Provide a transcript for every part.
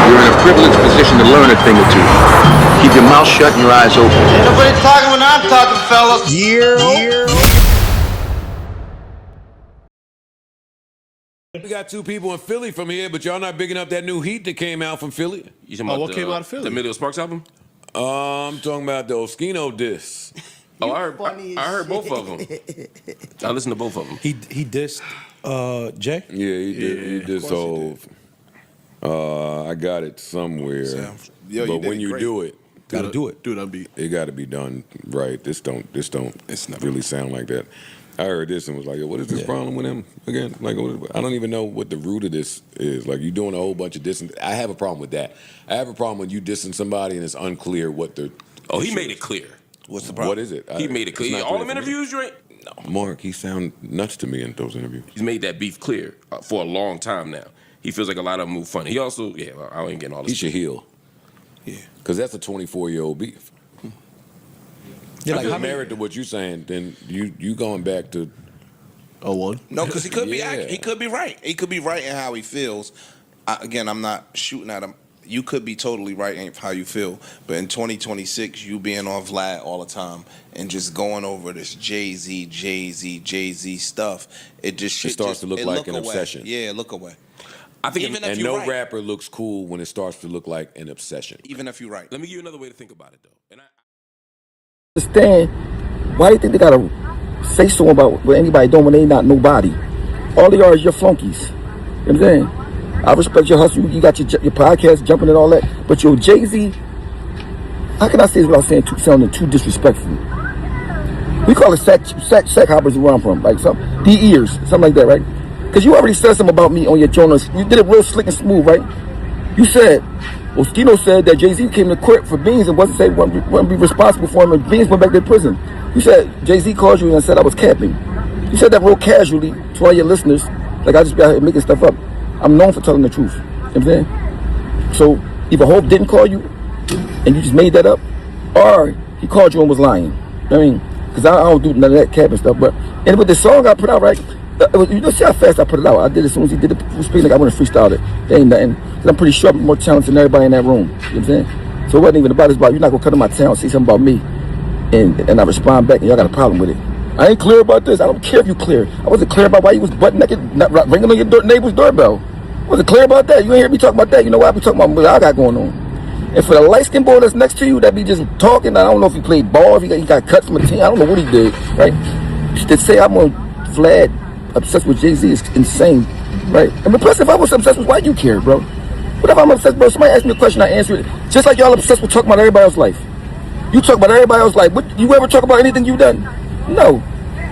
You're in a privileged position to learn a thing or two. Keep your mouth shut and your eyes open. Ain't nobody talking when I'm talking, fellas. We got two people in Philly from here, but y'all not bigging up that new heat that came out from Philly. You talking about what came out of Philly? The Emilio Sparks album? I'm talking about the OSCHINO diss. Oh, I heard both of them. I listened to both of them. He dissed Jay? Yeah, he dissed whole. I got it somewhere. But when you do it, Gotta do it. Dude, unbeat. it got to be done right. This don't It's never really sound like that. I heard this and was like, what is this problem with him again? Like, I don't even know what the root of this is. Like, you doing a whole bunch of dissing. I have a problem with that. I have a problem when you dissing somebody and it's unclear what the. Oh, he made it clear. What's the problem? What is it? He made it clear. All them interviews, you ain't. No. Mark, he sound nuts to me in those interviews. He's made that beef clear for a long time now. He feels like a lot of them move funny. He also, I ain't getting all this. He should heal. Yeah. Because that's a 24-year-old beef. Yeah, I like feel how many- married to what you're saying, then you going back to. Oh, one? No, because he could be Yeah. he could be right. He could be right in how he feels. Again, I'm not shooting at him. You could be totally right in how you feel, but in 2026, you being on Vlad all the time and just going over this Jay-Z stuff, it starts to look like an obsession. Yeah, look away. I think Even if And you're no right. rapper looks cool when it starts to look like an obsession. Even if you're right. Let me give you another way to think about it, though. And Understand why do you think they gotta say so about what anybody doing when they not nobody? All they are is your flunkies. You know what I'm saying? I respect your hustle. You got your podcast jumping and all that, but your Jay-Z, how can I say this without sounding too disrespectful? We call it sack hoppers where I'm from, like some ears, something like that, right? Because you already said something about me on your journals. You did it real slick and smooth, right? You said, OSCHINO said that Jay-Z came to court for Beans and wouldn't be responsible for him, and Beans went back to prison. You said Jay-Z called you and said I was capping. You said that real casually to all your listeners, like I just be out here making stuff up. I'm known for telling the truth. You know what I'm saying? So either Hope didn't call you and you just made that up, or he called you and was lying. You know what I mean? Because I don't do none of that capping stuff. But and with the song I put out, right? You know, see how fast I put it out. I did it as soon as he did it full speed, like I wouldn't freestyle it. There ain't nothing. Because I'm pretty sure I'm more talented than everybody in that room. You know what I'm saying? So it wasn't even about it. It's about you're not going to cut in my town, say something about me, and I respond back, and y'all got a problem with it. I ain't clear about this. I don't care if you clear. I wasn't clear about why you was butt naked, ringing on your neighbor's doorbell. I wasn't clear about that. You ain't hear me talk about that. You know what I be talking about what I got going on. And for the light-skinned boy that's next to you that be just talking, I don't know if he played ball, if he got cut from a team. I don't know what he did, right? To say I'm on Vlad obsessed with Jay-Z is insane, right? And plus, if I was obsessed with, why you care, bro? What if I'm obsessed, bro? Somebody asked me a question, I answer it. Just like y'all obsessed with talking about everybody else's life. You talk about everybody else's life. What, you ever talk about anything you done? No.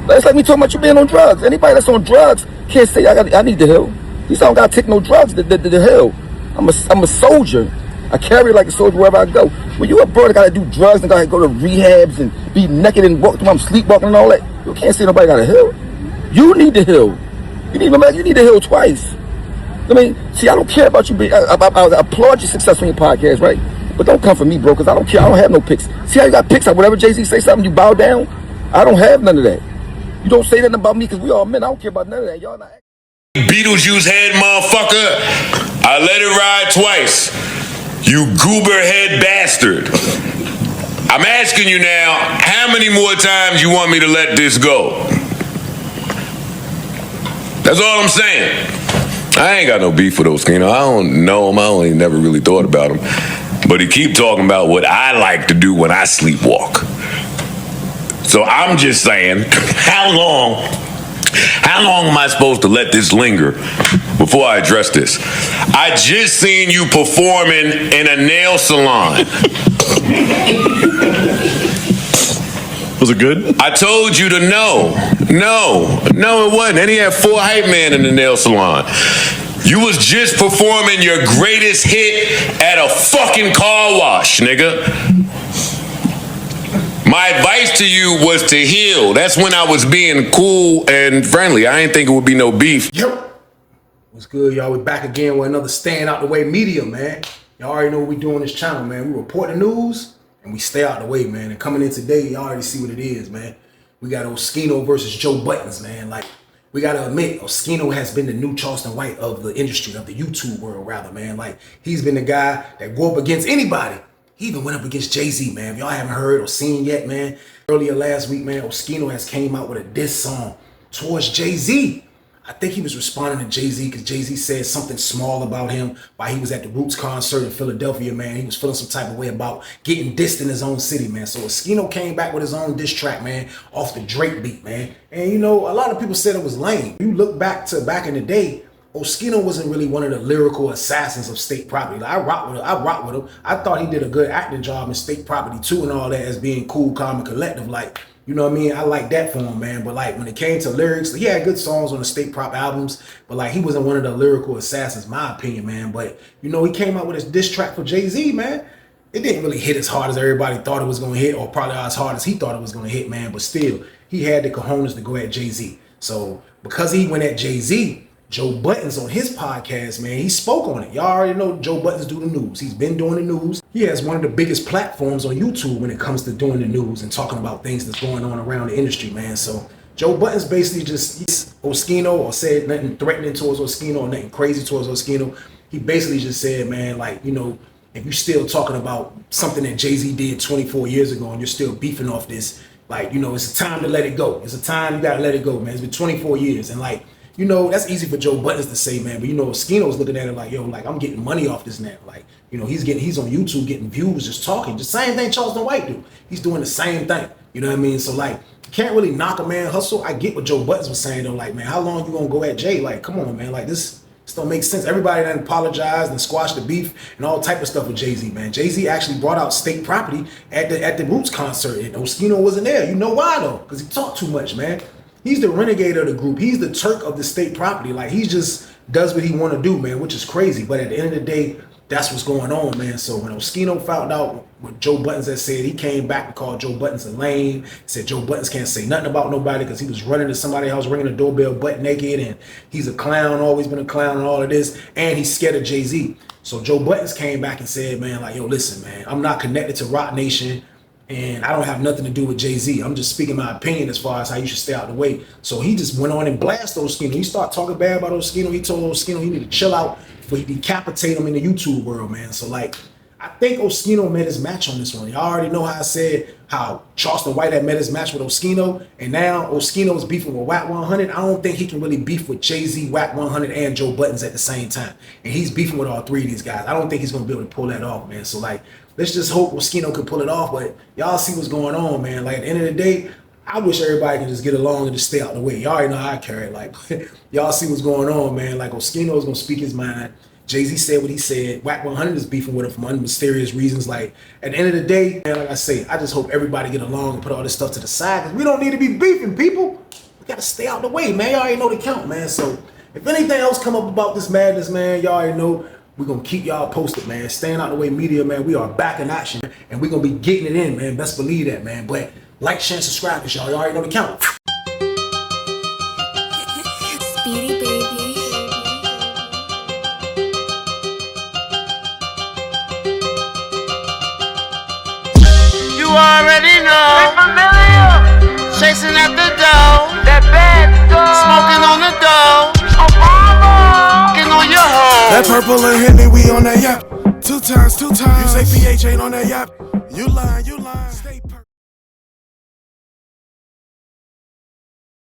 It's like me talking about you being on drugs. Anybody that's on drugs can't say I need the hill. These don't gotta take no drugs. The hill. I'm a soldier. I carry like a soldier wherever I go. When you a bro that gotta do drugs and gotta go to rehabs and be naked and walk through, I'm sleepwalking and all that. You can't say nobody got a hill. You need the hill. You need the hill twice. I mean, see, I don't care about you. I applaud your success on your podcast, right? But don't come for me, bro, because I don't care. I don't have no picks. See how you got picks? Like whenever Jay-Z say something, you bow down. I don't have none of that. You don't say nothing about me because we all men. I don't care about none of that. Y'all not. Beetlejuice head motherfucker. I let it ride twice. You goober head bastard. I'm asking you now, how many more times you want me to let this go? That's all I'm saying. I ain't got no beef with OSCHINO. I don't know him. I only never really thought about him. But he keep talking about what I like to do when I sleepwalk. So I'm just saying, how long am I supposed to let this linger before I address this? I just seen you performing in a nail salon. Was it good? I told you to no. No, it wasn't. And he had 4 hype men in the nail salon. You was just performing your greatest hit at a fucking car wash, nigga. My advice to you was to heal. That's when I was being cool and friendly. I didn't think it would be no beef. Yep. What's good, y'all? We back again with another Staying Out the Way media, man. Y'all already know what we do on this channel, man. We report the news and we stay out the way, man. And coming in today, y'all already see what it is, man. We got OSCHINO versus Joe Buttons, man. Like, we gotta admit, Oschino has been the new Charleston White of the industry, of the YouTube world, rather, man. Like, he's been the guy that go up against anybody. He even went up against Jay-Z, man. If y'all haven't heard or seen yet, man, earlier last week, man, Oschino has came out with a diss song towards Jay-Z. I think he was responding to Jay-Z because Jay-Z said something small about him while he was at the Roots concert in Philadelphia, man. He was feeling some type of way about getting dissed in his own city, man. So Oschino came back with his own diss track, man, off the Drake beat, man. And, you know, a lot of people said it was lame. You look back in the day, Oschino wasn't really one of the lyrical assassins of State Property. Like, I rock with him. I thought he did a good acting job in State Property 2 and all that as being cool, calm, and collective. Like, you know what I mean? I like that for him, man. But like when it came to lyrics, he had good songs on the State Prop albums, but like he wasn't one of the lyrical assassins, my opinion, man. But you know, he came out with his diss track for Jay-Z, man. It didn't really hit as hard as everybody thought it was gonna hit, or probably as hard as he thought it was gonna hit, man. But still, he had the cojones to go at Jay-Z. So because he went at Jay-Z, Joe Buttons on his podcast, man, he spoke on it. Y'all already know Joe Buttons do the news. He's been doing the news. He has one of the biggest platforms on YouTube when it comes to doing the news and talking about things that's going on around the industry, man. So Joe Buttons basically just Oschino, or said nothing threatening towards Oschino or nothing crazy towards Oschino. He basically just said, man, like, you know, if you're still talking about something that Jay-Z did 24 years ago and you're still beefing off this, like, you know, it's a time to let it go. It's a time you gotta let it go, man. It's been 24 years. And like, you know, that's easy for Joe Buttons to say, man. But you know, Oschino's looking at it like, yo, like I'm getting money off this now. Like, you know, he's on YouTube getting views, just talking. Just same thing Charleston White do. He's doing the same thing. You know what I mean? So like, you can't really knock a man hustle. I get what Joe Buttons was saying though. Like, man, how long you gonna go at Jay? Like, come on, man. Like this don't make sense. Everybody done apologized and squashed the beef and all type of stuff with Jay-Z, man. Jay-Z actually brought out State Property at the Roots concert, and Oschino wasn't there. You know why though? Because he talked too much, man. He's the renegade of the group. He's the Turk of the State Property. Like, he just does what he want to do, man, which is crazy. But at the end of the day, that's what's going on, man. So when Oschino found out what Joe Buttons had said, he came back and called Joe Buttons a lame. Said Joe Buttons can't say nothing about nobody because he was running to somebody's house, ringing the doorbell butt naked, and he's a clown, always been a clown and all of this, and he's scared of Jay-Z. So Joe Buttons came back and said, man, like, yo, listen, man, I'm not connected to Roc Nation, and I don't have nothing to do with Jay-Z. I'm just speaking my opinion as far as how you should stay out of the way. So he just went on and blasted Oschino. He started talking bad about Oschino. He told Oschino he need to chill out before he decapitate him in the YouTube world, man. So like, I think Oschino met his match on this one. Y'all already know how I said how Charleston White had met his match with Oschino, and now Oschino is beefing with Wack 100. I don't think he can really beef with Jay-Z, Wack 100, and Joe Buttons at the same time. And he's beefing with all three of these guys. I don't think he's gonna be able to pull that off, man. So like, let's just hope Oschino can pull it off. But y'all see what's going on, man. Like, at the end of the day, I wish everybody can just get along and just stay out the way. Y'all already know how I carry it. Like, y'all see what's going on, man. Like, Oschino is gonna speak his mind. Jay-Z said what he said. Wack 100 is beefing with him for mysterious reasons. Like, at the end of the day, man, like I say, I just hope everybody get along and put all this stuff to the side, because we don't need to be beefing, people. We gotta stay out the way, man. Y'all already know the count, man. So if anything else come up about this madness, man, y'all already know we're gonna keep y'all posted, man. Staying out the way media, man. We are back in action, and we're gonna be getting it in, man. Best believe that, man. But like, share, and subscribe, cause y'all already know the count. Speedy baby. You already know. Familiar. Chasing at the dough. That bad dough. Smoking on the dough. Getting on your hoe. That purple and Henny, we on that yap. Two times. You say PH ain't on that yap. You lying. Stay